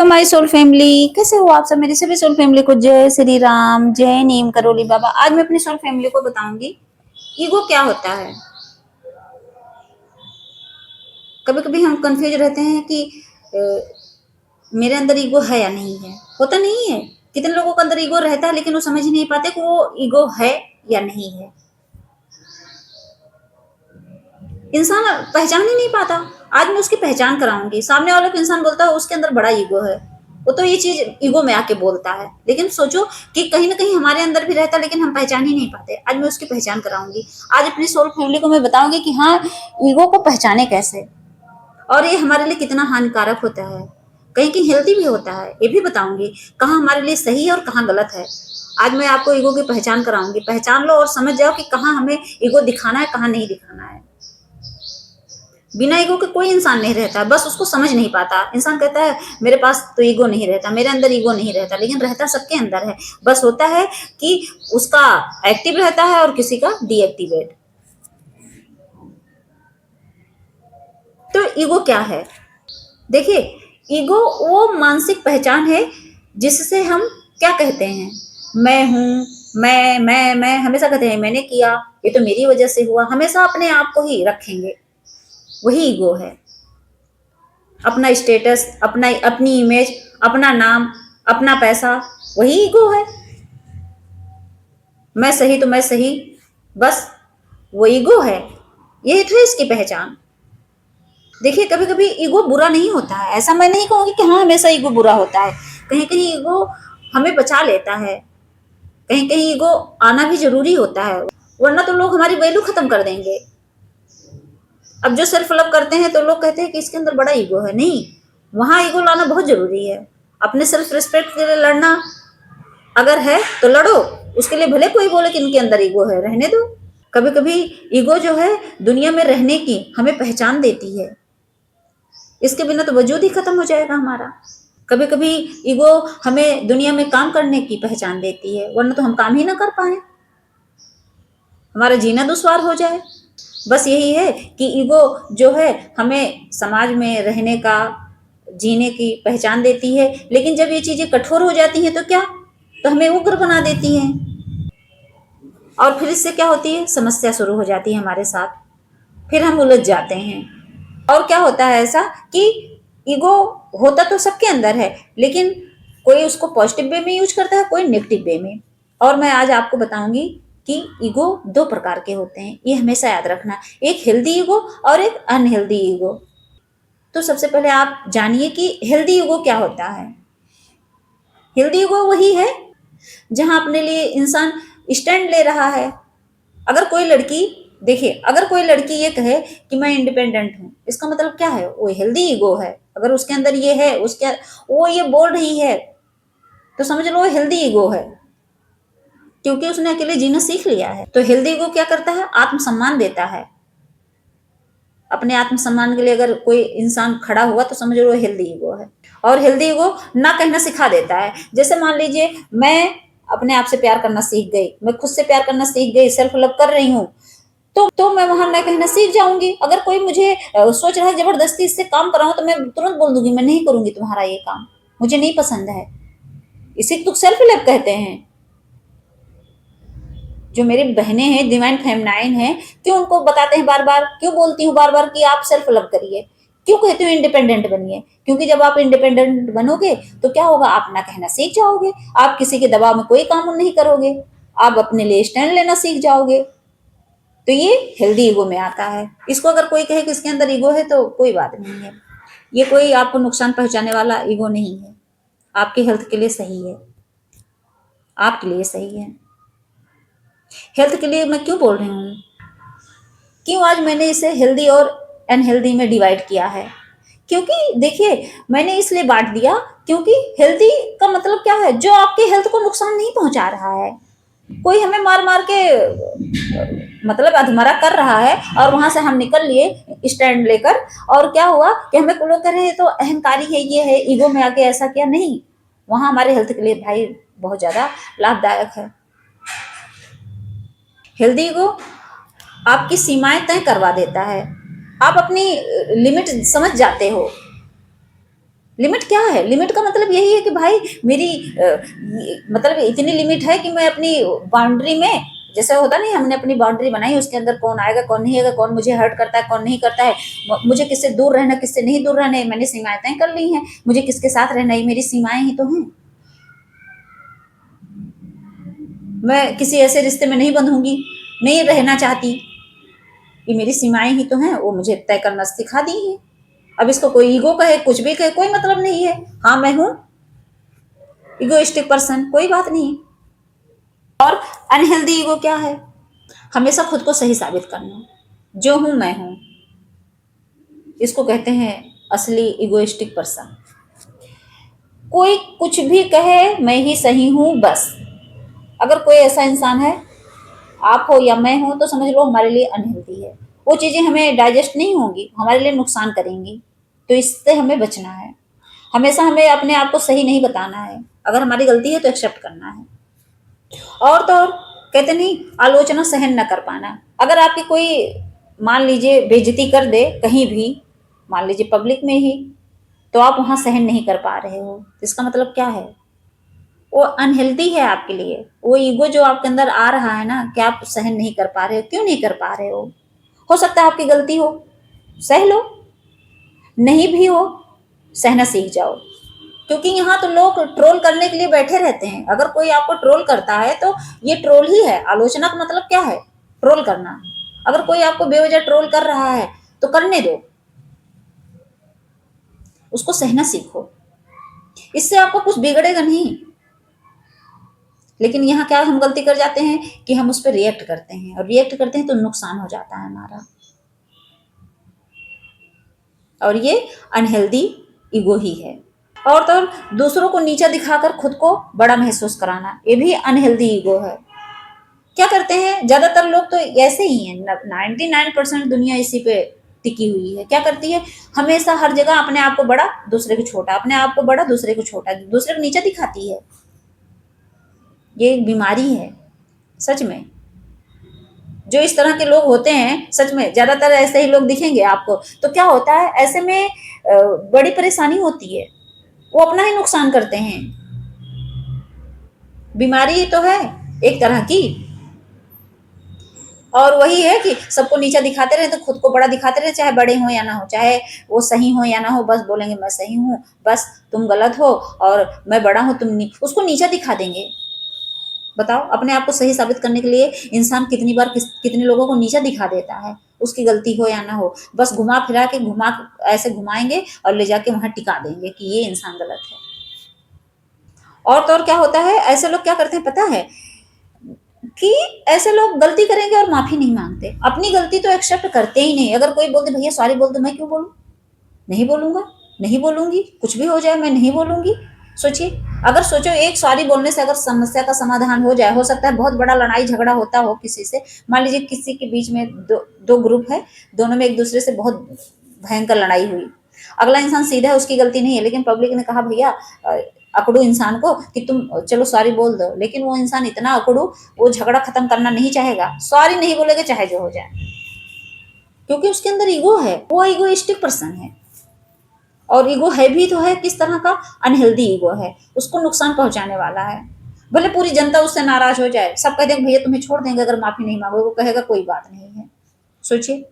Hello my soul family, कैसे हो आप सब। मेरी सभी सोल फैमिली को जय श्री राम, जय नीम करोली बाबा। आज मैं अपनी सोल फैमिली को बताऊंगी ईगो क्या होता है। कभी कभी हम कंफ्यूज रहते हैं कि मेरे अंदर ईगो है या नहीं है। होता नहीं है, कितने लोगों के अंदर ईगो रहता है लेकिन वो समझ ही नहीं पाते कि वो ईगो है या नहीं है। इंसान पहचान ही नहीं पाता। आज मैं उसकी पहचान कराऊंगी। सामने वाले को इंसान बोलता है उसके अंदर बड़ा ईगो है, वो तो ये चीज ईगो में आके बोलता है, लेकिन सोचो कि कहीं ना कहीं हमारे अंदर भी रहता है लेकिन हम पहचान ही नहीं पाते। आज मैं उसकी पहचान कराऊंगी। आज अपनी सोल फैमिली को मैं बताऊंगी कि हाँ, ईगो को पहचाने कैसे और ये हमारे लिए कितना हानिकारक होता है, कहीं कहीं हेल्दी भी होता है, ये भी बताऊंगी। कहाँ हमारे लिए सही है और कहाँ गलत है। आज मैं आपको ईगो की पहचान कराऊंगी। पहचान लो और समझ जाओ कि कहाँ हमें ईगो दिखाना है, कहाँ नहीं दिखाना है। बिना ईगो के कोई इंसान नहीं रहता, बस उसको समझ नहीं पाता। इंसान कहता है मेरे पास तो ईगो नहीं रहता, मेरे अंदर ईगो नहीं रहता, लेकिन रहता सबके अंदर है। बस होता है कि उसका एक्टिव रहता है और किसी का डीएक्टिवेट। तो ईगो क्या है? देखिए, ईगो वो मानसिक पहचान है जिससे हम क्या कहते हैं, मैं हूं, मैं हमेशा कहते हैं मैंने किया, ये तो मेरी वजह से हुआ। हमेशा अपने आप को ही रखेंगे, वही ईगो है। अपना स्टेटस, अपनी इमेज, अपना नाम, अपना पैसा, वही ईगो है। मैं सही तो मैं सही, बस वो ईगो है। यही तो है इसकी पहचान। देखिए, कभी कभी ईगो बुरा नहीं होता है, ऐसा मैं नहीं कहूंगी कि हाँ हमेशा ईगो बुरा होता है। कहीं कहीं ईगो हमें बचा लेता है, कहीं कहीं ईगो आना भी जरूरी होता है, वरना तो लोग हमारी वैल्यू खत्म कर देंगे। अब जो सेल्फ लव करते हैं तो लोग कहते हैं कि इसके अंदर बड़ा ईगो है। नहीं, वहां ईगो लाना बहुत जरूरी है। अपने सेल्फ रिस्पेक्ट के लिए लड़ना अगर है तो लड़ो, उसके लिए भले कोई बोले कि इनके अंदर ईगो है, रहने दो। कभी कभी ईगो जो है दुनिया में रहने की हमें पहचान देती है, इसके बिना तो वजूद ही खत्म हो जाएगा हमारा। कभी कभी ईगो हमें दुनिया में काम करने की पहचान देती है, वरना तो हम काम ही ना कर पाए, हमारा जीना दुश्वार हो जाए। बस यही है कि ईगो जो है हमें समाज में रहने का, जीने की पहचान देती है, लेकिन जब ये चीजें कठोर हो जाती हैं तो क्या, तो हमें उग्र बना देती हैं। और फिर इससे क्या होती है, समस्या शुरू हो जाती है हमारे साथ, फिर हम उलझ जाते हैं। और क्या होता है ऐसा कि ईगो होता तो सबके अंदर है, लेकिन कोई उसको पॉजिटिव वे में यूज करता है, कोई नेगेटिव वे में। और मैं आज आपको बताऊंगी कि ईगो दो प्रकार के होते हैं, ये हमेशा याद रखना। एक हेल्दी ईगो और एक अनहेल्दी ईगो। तो सबसे पहले आप जानिए कि हेल्दी ईगो क्या होता है। हेल्दी ईगो वही है जहां अपने लिए इंसान स्टैंड ले रहा है। अगर कोई लड़की, देखिए, अगर कोई लड़की ये कहे कि मैं इंडिपेंडेंट हूं, इसका मतलब क्या है, वो हेल्दी ईगो है। अगर उसके अंदर ये है, उसके वो ये बोल रही है, तो समझ लो वो हेल्दी ईगो है, क्योंकि उसने अकेले जीना सीख लिया है। तो हेल्दी ईगो क्या करता है, आत्मसम्मान देता है। अपने आत्मसम्मान के लिए अगर कोई इंसान खड़ा हुआ तो समझ लो हेल्दी ईगो है। और हेल्दी ईगो ना कहना सिखा देता है। जैसे मान लीजिए मैं अपने आप से प्यार करना सीख गई, मैं खुद से प्यार करना सीख गई, सेल्फ लव कर रही हूँ, तो मैं वहां न कहना सीख जाऊंगी। अगर कोई मुझे सोच रहा है जबरदस्ती इससे काम कराऊं, तो मैं तुरंत बोल दूंगी मैं नहीं करूंगी तुम्हारा ये काम, मुझे नहीं पसंद है। इसी तो सेल्फ लव कहते हैं। जो मेरी बहनें हैं, डिवाइन फेमिनाइन है, क्यों उनको बताते हैं बार बार, क्यों बोलती हूँ बार बार कि आप सेल्फ लव करिए, क्यों कहती हूँ इंडिपेंडेंट बनिए? क्योंकि जब आप इंडिपेंडेंट बनोगे तो क्या होगा, आप ना कहना सीख जाओगे, आप किसी के दबाव में कोई काम नहीं करोगे, आप अपने लिए स्टैंड लेना सीख जाओगे। तो ये हेल्दी ईगो में आता है। इसको अगर कोई कहे कि इसके अंदर ईगो है तो कोई बात नहीं है, ये कोई आपको नुकसान पहुंचाने वाला ईगो नहीं है, आपकी हेल्थ के लिए सही है, आपके लिए सही है। हेल्थ के लिए मैं क्यों बोल रही हूँ, क्यों आज मैंने इसे हेल्दी और अनहेल्दी में डिवाइड किया है? क्योंकि देखिए, मैंने इसलिए बांट दिया क्योंकि हेल्दी का मतलब क्या है, जो आपके हेल्थ को नुकसान नहीं पहुंचा रहा है। कोई हमें मार मार के मतलब अधमरा कर रहा है और वहां से हम निकल लिए स्टैंड लेकर, और क्या हुआ कि हमें लोग कह रहे हैं तो अहंकारी है, ये है, ईगो में आके ऐसा किया। नहीं, वहां हमारे हेल्थ के लिए भाई बहुत ज्यादा लाभदायक है। हेल्दी ईगो आपकी सीमाएं तय करवा देता है, आप अपनी लिमिट समझ जाते हो। लिमिट क्या है? लिमिट का मतलब यही है कि भाई मेरी मतलब इतनी लिमिट है कि मैं अपनी बाउंड्री में, जैसे होता नहीं, हमने अपनी बाउंड्री बनाई, उसके अंदर कौन आएगा कौन नहीं आएगा, कौन मुझे हर्ट करता है कौन नहीं करता है, मुझे किससे दूर रहना किससे नहीं दूर रहना है, मैंने सीमाएं तय कर ली हैं। मुझे किसके साथ रहना है, मेरी सीमाएं ही तो हैं। मैं किसी ऐसे रिश्ते में नहीं बंधूंगी, नहीं रहना चाहती, ये मेरी सीमाएं ही तो हैं, वो मुझे तय करना सिखा दी है। अब इसको कोई ईगो कहे कुछ भी कहे कोई मतलब नहीं है। हाँ मैं हूं इगोइस्टिक पर्सन, कोई बात नहीं। और अनहेल्दी ईगो क्या है? हमेशा खुद को सही साबित करना, जो हूं मैं हूं। इसको कहते हैं असली इगोइस्टिक पर्सन। कोई कुछ भी कहे मैं ही सही हूं बस। अगर कोई ऐसा इंसान है, आप हो या मैं हूं, तो समझ लो हमारे लिए अनहेल्दी है। वो चीजें हमें डाइजेस्ट नहीं होंगी, हमारे लिए नुकसान करेंगी, तो इससे हमें बचना है। हमेशा हमें अपने आप को सही नहीं बताना है, अगर हमारी गलती है तो एक्सेप्ट करना है। और तो और कहते नहीं, आलोचना सहन न कर पाना। अगर आपकी कोई मान लीजिए बेइज्जती कर दे कहीं भी, मान लीजिए पब्लिक में ही, तो आप वहां सहन नहीं कर पा रहे हो, तो इसका मतलब क्या है? वो अनहेल्दी है आपके लिए। वो ईगो जो आपके अंदर आ रहा है ना, कि आप सहन नहीं कर पा रहे हो, क्यों नहीं कर पा रहे हो सकता है आपकी गलती हो, सह लो। नहीं भी हो, सहना सीख जाओ। क्योंकि यहाँ तो लोग ट्रोल करने के लिए बैठे रहते हैं। अगर कोई आपको ट्रोल करता है तो ये ट्रोल ही है। आलोचना का मतलब क्या है? ट्रोल करना। अगर कोई आपको बेवजह ट्रोल कर रहा है तो करने दो, उसको सहना सीखो, इससे आपको कुछ बिगड़ेगा नहीं। लेकिन यहाँ क्या हम गलती कर जाते हैं कि हम उस पर रिएक्ट करते हैं, और रिएक्ट करते हैं तो नुकसान हो जाता है हमारा। और ये अनहेल्दी ईगो ही है। और तो और दूसरों को नीचा दिखाकर खुद को बड़ा महसूस कराना, ये भी अनहेल्दी ईगो है। क्या करते हैं ज्यादातर लोग तो ऐसे ही हैं, 99% दुनिया इसी पे टिकी हुई है। क्या करती है? हमेशा हर जगह अपने आप को बड़ा दूसरे को छोटा, अपने आप को बड़ा दूसरे को छोटा, दूसरे को नीचा दिखाती है। ये एक बीमारी है सच में। जो इस तरह के लोग होते हैं, सच में ज्यादातर ऐसे ही लोग दिखेंगे आपको, तो क्या होता है ऐसे में बड़ी परेशानी होती है, वो अपना ही नुकसान करते हैं। बीमारी तो है एक तरह की। और वही है कि सबको नीचा दिखाते रहे तो खुद को बड़ा दिखाते रहे, चाहे बड़े हो या ना हो, चाहे वो सही हो या ना हो, बस बोलेंगे मैं सही हूँ, बस तुम गलत हो और मैं बड़ा हूं, तुम नहीं, उसको नीचा दिखा देंगे। बताओ, अपने आप को सही साबित करने के लिए इंसान कितनी बार कितने लोगों को नीचा दिखा देता है, उसकी गलती हो या ना हो, बस घुमा फिरा के ऐसे घुमाएंगे और ले जाके वहां टिका देंगे कि ये इंसान गलत है। और तो और क्या होता है, ऐसे लोग क्या करते हैं पता है? कि ऐसे लोग गलती करेंगे और माफी नहीं मांगते, अपनी गलती तो एक्सेप्ट करते ही नहीं। अगर कोई बोलते भैया सॉरी बोल दो, मैं क्यों बोलूं, नहीं बोलूंगा, नहीं बोलूंगी, कुछ भी हो जाए मैं नहीं बोलूंगी। सोचिए, अगर सोचो एक सॉरी बोलने से अगर समस्या का समाधान हो जाए, हो सकता है बहुत बड़ा लड़ाई झगड़ा होता हो किसी से, मान लीजिए किसी के बीच में दो ग्रुप है, दोनों में एक दूसरे से बहुत भयंकर लड़ाई हुई, अगला इंसान सीधा है, उसकी गलती नहीं है, लेकिन पब्लिक ने कहा भैया अकड़ू इंसान को कि तुम चलो सॉरी बोल दो, लेकिन वो इंसान इतना अकड़ू, वो झगड़ा खत्म करना नहीं चाहेगा, सॉरी नहीं बोलेगा चाहे जो हो जाए, क्योंकि उसके अंदर ईगो है, वो ईगोइस्टिक पर्सन है। और ईगो है भी तो है किस तरह का? अनहेल्दी ईगो है, उसको नुकसान पहुंचाने वाला है। भले पूरी जनता उससे नाराज हो जाए, सब कह देंगे भैया तुम्हें छोड़ देंगे अगर माफी नहीं मांगोगे, वो कहेगा कोई बात नहीं है। सोचिए,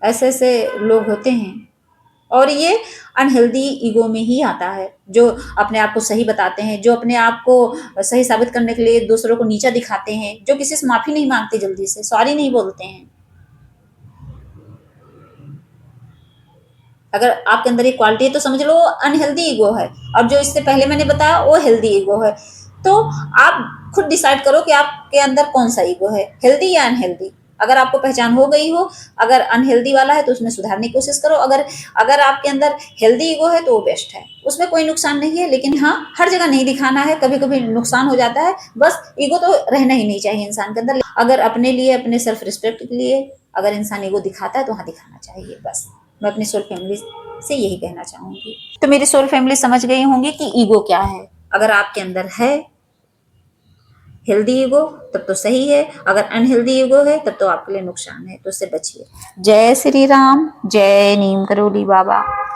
ऐसे ऐसे लोग होते हैं। और ये अनहेल्दी ईगो में ही आता है, जो अपने आप को सही बताते हैं, जो अपने आप को सही साबित करने के लिए दूसरों को नीचा दिखाते हैं, जो किसी से माफी नहीं मांगते, जल्दी से सॉरी नहीं बोलते हैं। अगर आपके अंदर ये क्वालिटी है तो समझ लो अनहेल्दी ईगो है, और जो इससे पहले मैंने बताया वो हेल्दी ईगो है। तो आप खुद डिसाइड करो कि आपके अंदर कौन सा ईगो है, हेल्दी या अनहेल्दी। अगर आपको पहचान हो गई हो, अगर अनहेल्दी वाला है तो उसमें सुधारने की कोशिश करो, अगर अगर आपके अंदर हेल्दी ईगो है तो वो बेस्ट है, उसमें कोई नुकसान नहीं है। लेकिन हाँ, हर जगह नहीं दिखाना है, कभी कभी नुकसान हो जाता है, बस ईगो तो रहना ही नहीं चाहिए इंसान के अंदर। अगर अपने लिए, अपने सेल्फ रिस्पेक्ट के लिए अगर इंसान ईगो दिखाता है तो हाँ दिखाना चाहिए। बस मैं अपनी सोल फैमिली से यही कहना चाहूंगी। तो मेरी सोल फैमिली समझ गई होंगी कि ईगो क्या है। अगर आपके अंदर है हेल्दी ईगो तब तो सही है, अगर अनहेल्दी ईगो है तब तो आपके लिए नुकसान है, तो उससे बचिए। जय श्री राम, जय नीम करोली बाबा।